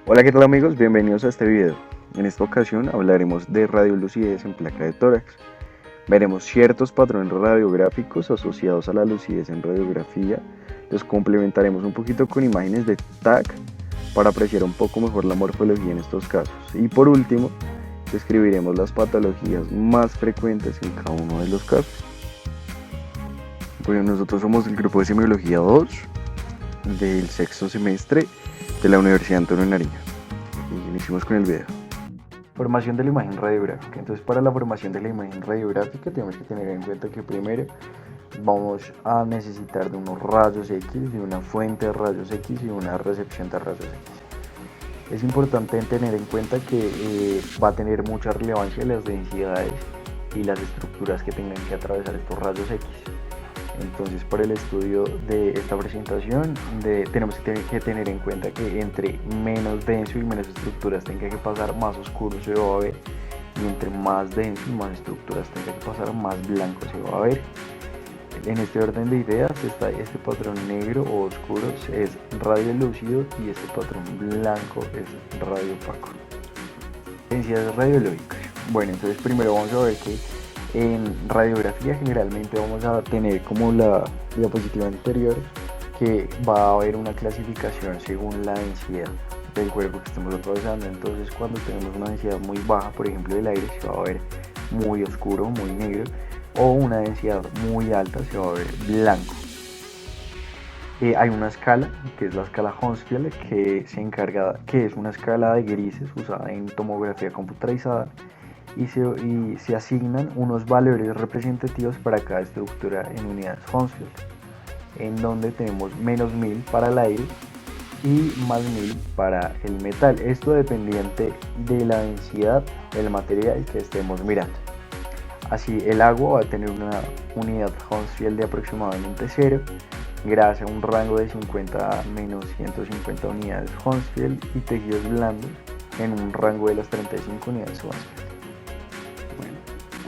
Hola, ¿qué tal amigos? Bienvenidos a este video. En esta ocasión hablaremos de radiolucidez en placa de tórax. Veremos ciertos patrones radiográficos asociados a la lucidez en radiografía. Los complementaremos un poquito con imágenes de TAC para apreciar un poco mejor la morfología en estos casos. Y por último, describiremos las patologías más frecuentes en cada uno de los casos. Bueno, nosotros somos el grupo de semiología 2 del sexto semestre de la Universidad Antonio Nariño. Y iniciamos con el video. Formación de la imagen radiográfica. Entonces, para la formación de la imagen radiográfica tenemos que tener en cuenta que primero vamos a necesitar de unos rayos X, de una fuente de rayos X y una recepción de rayos X. Es importante tener en cuenta que va a tener mucha relevancia las densidades y las estructuras que tengan que atravesar estos rayos X. Entonces, para el estudio de esta presentación tenemos que tener en cuenta que entre menos denso y menos estructuras tenga que pasar, más oscuro se va a ver, y entre más denso y más estructuras tenga que pasar, más blanco se va a ver. En este orden de ideas está este patrón negro o oscuro es radio lúcido y este patrón blanco es radio opaco. Densidades radiológicas. Bueno, entonces primero vamos a ver que en radiografía generalmente vamos a tener como la diapositiva anterior que va a haber una clasificación según la densidad del cuerpo que estemos atravesando. Entonces cuando tenemos una densidad muy baja, por ejemplo el aire, se va a ver muy oscuro, muy negro, o una densidad muy alta, se va a ver blanco. Hay una escala que es la escala Hounsfield que es una escala de grises usada en tomografía computarizada y se asignan unos valores representativos para cada estructura en unidades Hounsfield, en donde tenemos menos 1000 para el aire y más 1000 para el metal. Esto dependiente de la densidad del material que estemos mirando. Así, el agua va a tener una unidad Hounsfield de aproximadamente 0, grasa un rango de 50 a menos 150 unidades Hounsfield y tejidos blandos en un rango de las 35 unidades Hounsfield.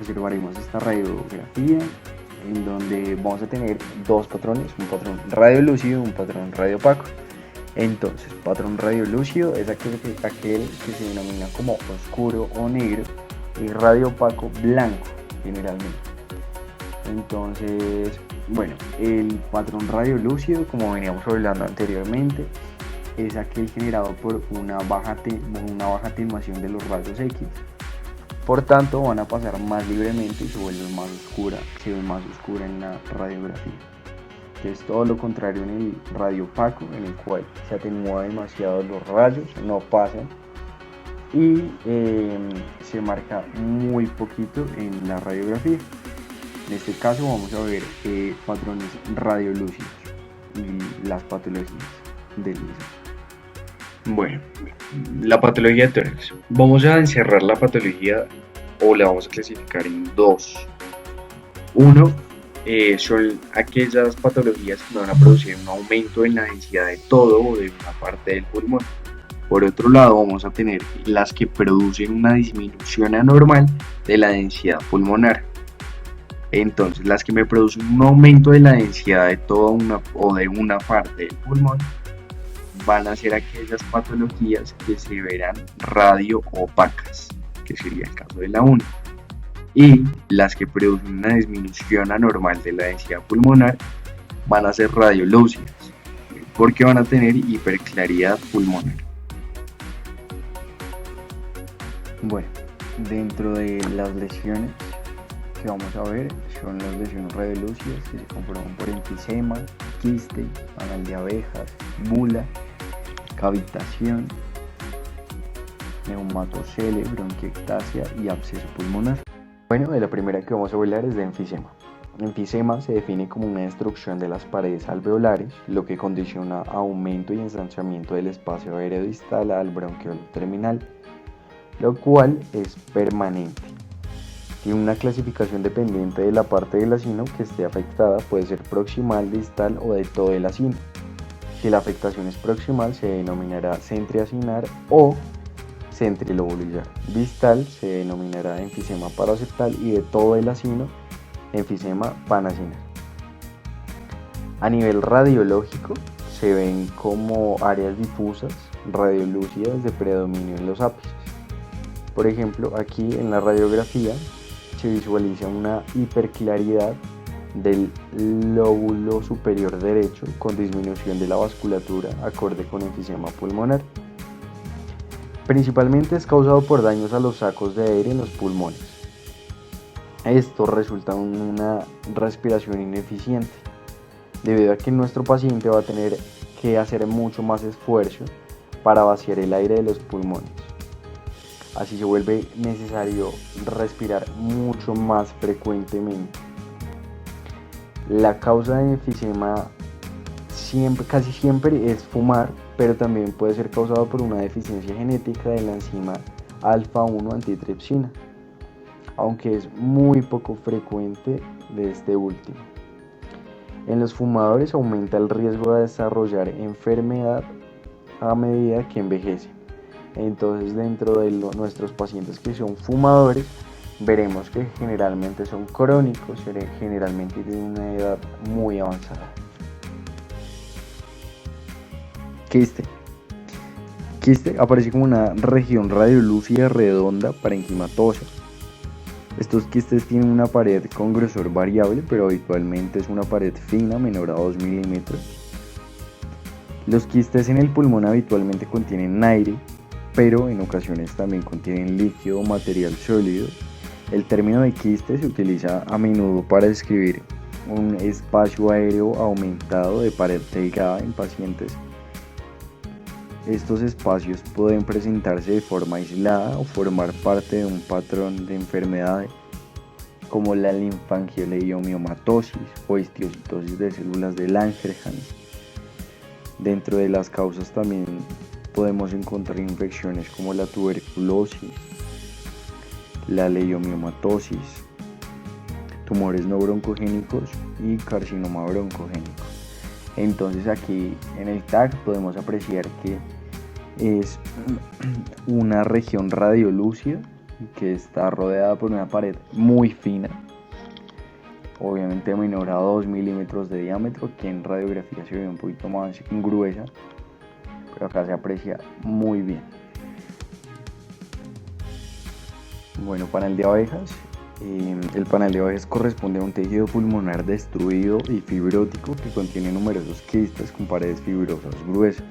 Observaremos esta radiografía en donde vamos a tener dos patrones, un patrón radiolúcido y un patrón radiopaco. Entonces, patrón radiolúcido es aquel que se denomina como oscuro o negro y radiopaco blanco generalmente. Entonces, bueno, el patrón radiolúcido, como veníamos hablando anteriormente, es aquel generado por una baja atenuación de los rayos X. Por tanto, van a pasar más libremente y se ve más oscura en la radiografía. Entonces, todo lo contrario en el radio opaco, en el cual se atenúa demasiado los rayos, no pasan y se marca muy poquito en la radiografía. En este caso vamos a ver patrones radiolúcidos y las patologías del mismo. Bueno, la patología de tórax. Vamos a encerrar la patología o la vamos a clasificar en dos. Uno, son aquellas patologías que van a producir un aumento en la densidad de todo o de una parte del pulmón. Por otro lado, vamos a tener las que producen una disminución anormal de la densidad pulmonar. Entonces, las que me producen un aumento de la densidad de toda de una parte del pulmón van a ser aquellas patologías que se verán radio opacas, que sería el caso de la 1. Y las que producen una disminución anormal de la densidad pulmonar van a ser radiolúcidas, porque van a tener hiperclaridad pulmonar. Bueno, dentro de las lesiones que vamos a ver son las lesiones radiolúcidas que se conforman por enfisema, quiste, anal de abejas, bula, cavitación, neumatocele, bronquiectasia y absceso pulmonar. Bueno, de la primera que vamos a hablar es de enfisema. Enfisema se define como una destrucción de las paredes alveolares, lo que condiciona aumento y ensanchamiento del espacio aéreo distal al bronquiolo terminal, lo cual es permanente. Tiene una clasificación dependiente de la parte del acino que esté afectada, puede ser proximal, distal o de todo el acino. Si la afectación es proximal, se denominará centriacinar o centrilobular. Distal se denominará enfisema paraseptal y de todo el acino, enfisema panacinar. A nivel radiológico, se ven como áreas difusas radiolúcidas de predominio en los ápices. Por ejemplo, aquí en la radiografía se visualiza una hiperclaridad del lóbulo superior derecho con disminución de la vasculatura acorde con enfisema pulmonar. Principalmente es causado por daños a los sacos de aire en los pulmones. Esto resulta en una respiración ineficiente, debido a que nuestro paciente va a tener que hacer mucho más esfuerzo para vaciar el aire de los pulmones. Así se vuelve necesario respirar mucho más frecuentemente. La causa de enfisema casi siempre es fumar, pero también puede ser causado por una deficiencia genética de la enzima alfa-1 antitripsina, aunque es muy poco frecuente de este último. En los fumadores aumenta el riesgo de desarrollar enfermedad a medida que envejecen. Entonces, dentro de nuestros pacientes que son fumadores, veremos que generalmente son crónicos, generalmente tienen una edad muy avanzada. Quiste aparece como una región radiolúcida redonda parenquimatosa. Estos quistes tienen una pared con grosor variable, pero habitualmente es una pared fina menor a 2 milímetros. Los quistes en el pulmón habitualmente contienen aire, pero en ocasiones también contienen líquido o material sólido. El término de quiste se utiliza a menudo para describir un espacio aéreo aumentado de pared delgada en pacientes. Estos espacios pueden presentarse de forma aislada o formar parte de un patrón de enfermedades como la linfangioliomatosis o histiocytosis de células de Langerhans. Dentro de las causas también podemos encontrar infecciones como la tuberculosis, la leiomiomatosis, tumores no broncogénicos y carcinoma broncogénico. Entonces aquí en el TAC podemos apreciar que es una región radiolúcida que está rodeada por una pared muy fina, obviamente menor a 2 milímetros de diámetro, que en radiografía se ve un poquito más gruesa, pero acá se aprecia muy bien. Bueno, panal de abejas. El panal de abejas corresponde a un tejido pulmonar destruido y fibrótico que contiene numerosos quistes con paredes fibrosas gruesas.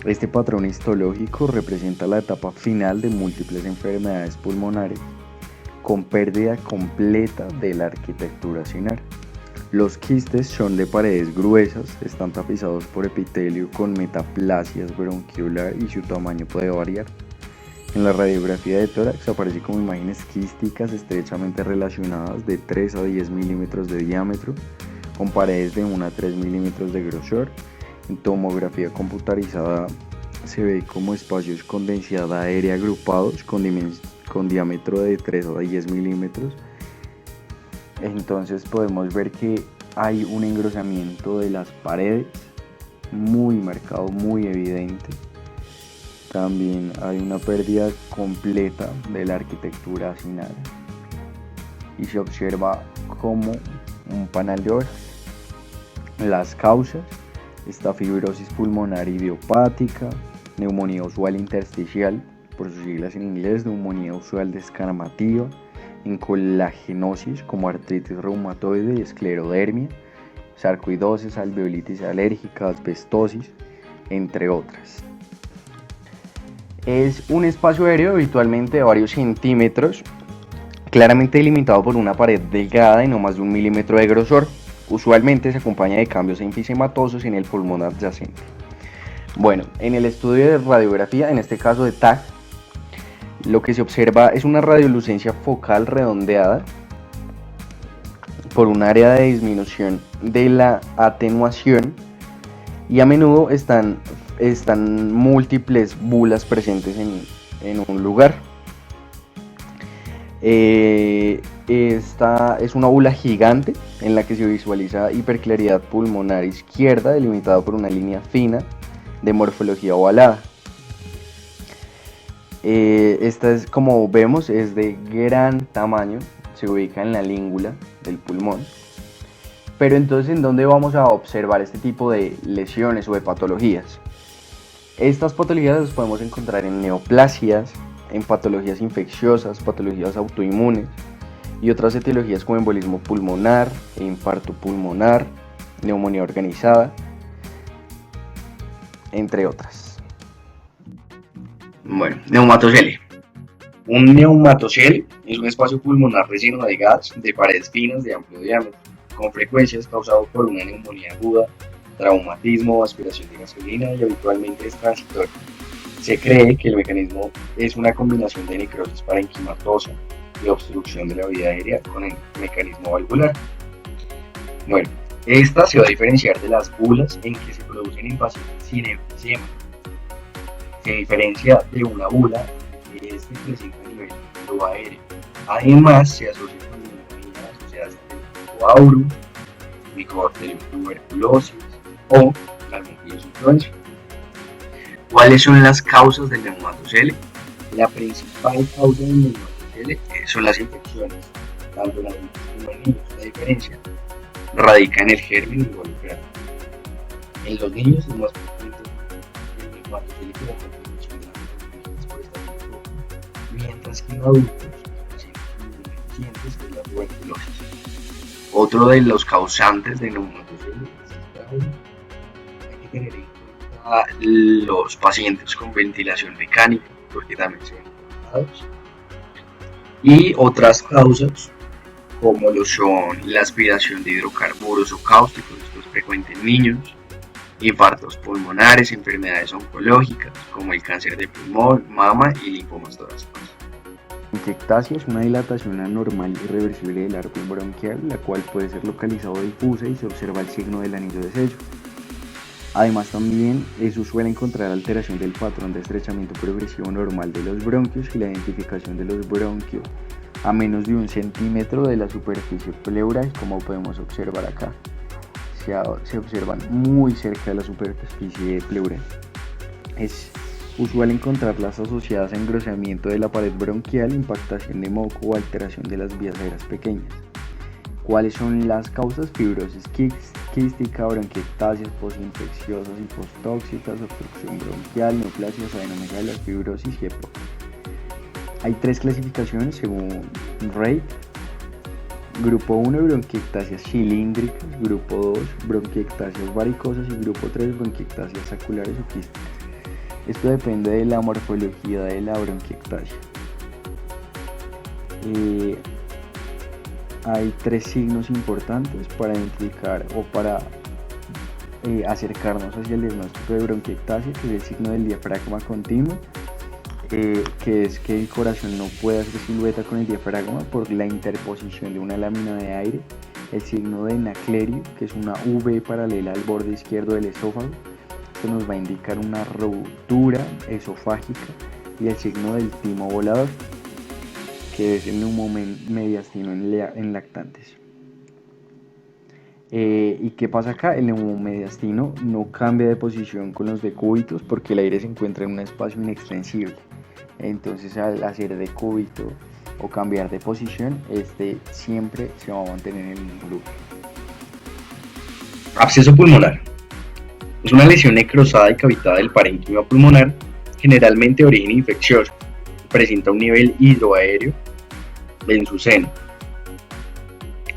Este patrón histológico representa la etapa final de múltiples enfermedades pulmonares con pérdida completa de la arquitectura cinar. Los quistes son de paredes gruesas, están tapizados por epitelio con metaplasias bronquiolar y su tamaño puede variar. En la radiografía de tórax aparece como imágenes quísticas estrechamente relacionadas de 3 a 10 milímetros de diámetro, con paredes de 1 a 3 milímetros de grosor. En tomografía computarizada se ve como espacios con densidad aérea agrupados con diámetro de 3 a 10 milímetros. Entonces podemos ver que hay un engrosamiento de las paredes muy marcado, muy evidente. También hay una pérdida completa de la arquitectura cinar y se observa como un panal de abejas. Las causas: esta fibrosis pulmonar idiopática, neumonía usual intersticial, por sus siglas en inglés, neumonía usual descamativa, encolagenosis como artritis reumatoide y esclerodermia, sarcoidosis, alveolitis alérgica, asbestosis, entre otras. Es un espacio aéreo habitualmente de varios centímetros, claramente delimitado por una pared delgada de no más de 1 milímetro de grosor. Usualmente se acompaña de cambios enfisematosos en el pulmón adyacente. Bueno, en el estudio de radiografía, en este caso de TAC, lo que se observa es una radiolucencia focal redondeada por un área de disminución de la atenuación, y a menudo están múltiples bulas presentes en un lugar. Esta es una bula gigante en la que se visualiza hiperclaridad pulmonar izquierda delimitada por una línea fina de morfología ovalada. Esta es, como vemos, es de gran tamaño, se ubica en la língula del pulmón. Pero entonces, ¿en dónde vamos a observar este tipo de lesiones o de patologías? Estas patologías las podemos encontrar en neoplasias, en patologías infecciosas, patologías autoinmunes y otras etiologías como embolismo pulmonar, infarto pulmonar, neumonía organizada, entre otras. Bueno, neumatocele. Un neumatocele es un espacio pulmonar relleno de gas de paredes finas de amplio diámetro. Con frecuencia es causado por una neumonía aguda, traumatismo o aspiración de gasolina y habitualmente es transitorio. Se cree que el mecanismo es una combinación de necrosis parenquimatosa y obstrucción de la vía aérea con el mecanismo valvular. Bueno, esta se va a diferenciar de las bulas en que se producen en pacientes sin enfisema. Se diferencia de una bula que es que presenta a nivel aéreo. Además, se asocia con neumonías asociadas al tipo aurum, Mycobacterium tuberculosis o Salmonellus influenza. ¿Cuáles son las causas del neumatocele? La principal causa del neumatocele son las infecciones, tanto en adultos como en niños. La diferencia radica en el germen involucrado. En los niños es más frecuente el neumatocele que la contribución de las infecciones por esta infección, mientras que en adultos los pacientes inmunodeficientes es la tuberculosis. Otro de los causantes de neumatocele es el aurum. Hay que tener en cuenta los pacientes con ventilación mecánica, porque también se ven afectados. Y otras causas, como lo son la aspiración de hidrocarburos o cáusticos, esto es frecuente en niños, infartos pulmonares, enfermedades oncológicas, como el cáncer de pulmón, mama y linfomas toracos. Bronquiectasia es una dilatación anormal y irreversible del árbol bronquial, la cual puede ser localizada o difusa y se observa el signo del anillo de sello. Además, también es usual encontrar alteración del patrón de estrechamiento progresivo normal de los bronquios y la identificación de los bronquios a menos de 1 centímetro de la superficie pleural, como podemos observar acá. Se observan muy cerca de la superficie pleural. Es usual encontrarlas asociadas a engrosamiento de la pared bronquial, impactación de moco o alteración de las vías aéreas pequeñas. ¿Cuáles son las causas? Fibrosis quística, bronquiectasias postinfecciosas y posttóxicas, obstrucción bronquial, neoplasias, adenomegalias, fibrosis y EPOC. Hay 3 clasificaciones según Rate. Grupo 1, bronquiectasias cilíndricas. Grupo 2, bronquiectasias varicosas. Y grupo 3, bronquiectasias saculares o quísticas. Esto depende de la morfología de la bronquiectasia. Hay 3 signos importantes para identificar o para acercarnos hacia el diagnóstico de bronquiectasia, que es el signo del diafragma continuo, que es que el corazón no puede hacer silueta con el diafragma por la interposición de una lámina de aire, el signo de Naeglerio, que es una V paralela al borde izquierdo del esófago, que nos va a indicar una ruptura esofágica, y el signo del timo volador, que es el neumomediastino en lactantes. ¿Y qué pasa acá? El neumomediastino no cambia de posición con los decúbitos porque el aire se encuentra en un espacio inextensible. Entonces, al hacer decúbito o cambiar de posición, este siempre se va a mantener en el mismo lugar. Absceso pulmonar. Es una lesión necrosada y cavitada del parénquima pulmonar, generalmente de origen infeccioso. Presenta un nivel hidroaéreo en su seno,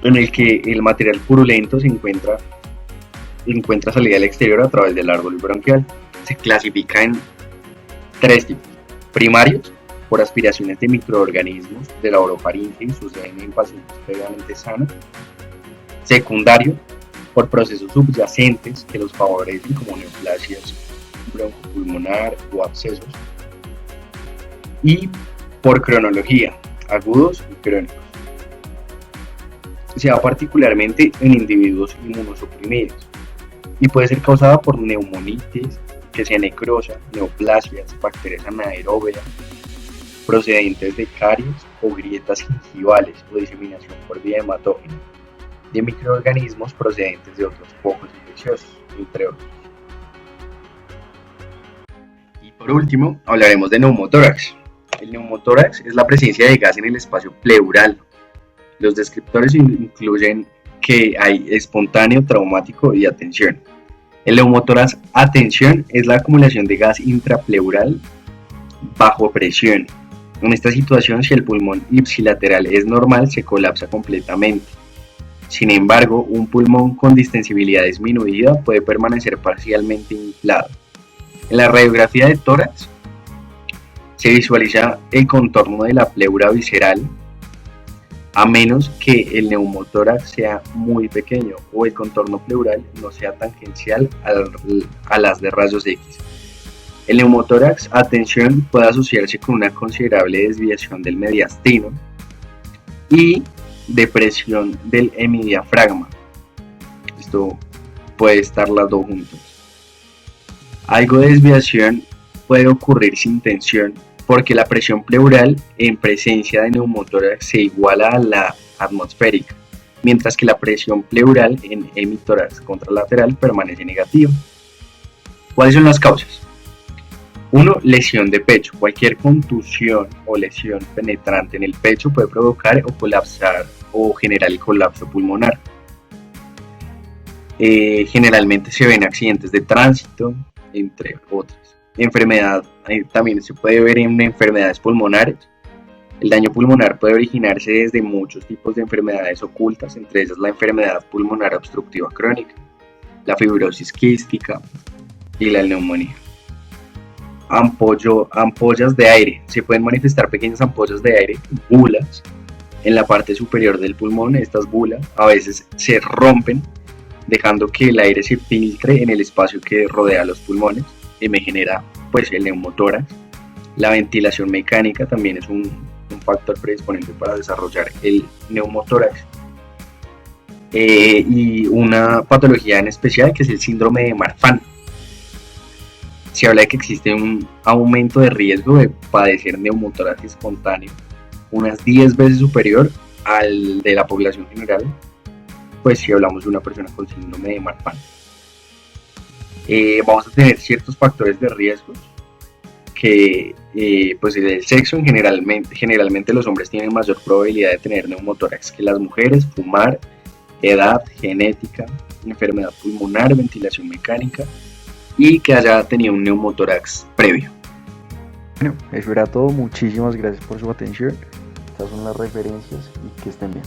en el que el material purulento se encuentra salida al exterior a través del árbol bronquial. Se clasifica en 3 tipos. Primarios, por aspiraciones de microorganismos de la orofaringe y suceden en pacientes previamente sanos. Secundario, por procesos subyacentes que los favorecen, como neoplasias broncopulmonar o abscesos. Y por cronología, agudos y crónicos. Se da particularmente en individuos inmunosuprimidos y puede ser causada por neumonitis, que sea necrosa, neoplasias, bacterias anaeróbeas, procedentes de caries o grietas gingivales o diseminación por vía hematógena de microorganismos procedentes de otros focos infecciosos, entre otros. Y por último, hablaremos de neumotórax. El neumotórax es la presencia de gas en el espacio pleural. Los descriptores incluyen que hay espontáneo, traumático y atención. El neumotórax, atención, es la acumulación de gas intrapleural bajo presión. En esta situación, si el pulmón ipsilateral es normal, se colapsa completamente. Sin embargo, un pulmón con distensibilidad disminuida puede permanecer parcialmente inflado. En la radiografía de tórax se visualiza el contorno de la pleura visceral, a menos que el neumotórax sea muy pequeño o el contorno pleural no sea tangencial a las de rayos X. El neumotórax, atención, puede asociarse con una considerable desviación del mediastino y depresión del hemidiafragma. Esto puede estar las dos juntas. Algo de desviación puede ocurrir sin tensión porque la presión pleural en presencia de neumotórax se iguala a la atmosférica, mientras que la presión pleural en hemitórax contralateral permanece negativa. ¿Cuáles son las causas? 1. Lesión de pecho. Cualquier contusión o lesión penetrante en el pecho puede provocar o colapsar o generar el colapso pulmonar. Generalmente se ven accidentes de tránsito, entre otras. Enfermedad, también se puede ver en enfermedades pulmonares. El daño pulmonar puede originarse desde muchos tipos de enfermedades ocultas, entre ellas la enfermedad pulmonar obstructiva crónica, la fibrosis quística y la neumonía. Ampollas de aire. Se pueden manifestar pequeñas ampollas de aire, bulas, en la parte superior del pulmón. Estas bulas a veces se rompen, dejando que el aire se filtre en el espacio que rodea los pulmones y me genera pues el neumotórax. La ventilación mecánica también es un factor predisponente para desarrollar el neumotórax. Y una patología en especial que es el síndrome de Marfan. Se habla de que existe un aumento de riesgo de padecer neumotórax espontáneo unas 10 veces superior al de la población general, pues si hablamos de una persona con síndrome de Marfan. Vamos a tener ciertos factores de riesgo que pues el sexo generalmente los hombres tienen mayor probabilidad de tener neumotórax que las mujeres, fumar, edad, genética, enfermedad pulmonar, ventilación mecánica y que haya tenido un neumotórax previo. Bueno, eso era todo. Muchísimas gracias por su atención. Estas son las referencias y que estén bien.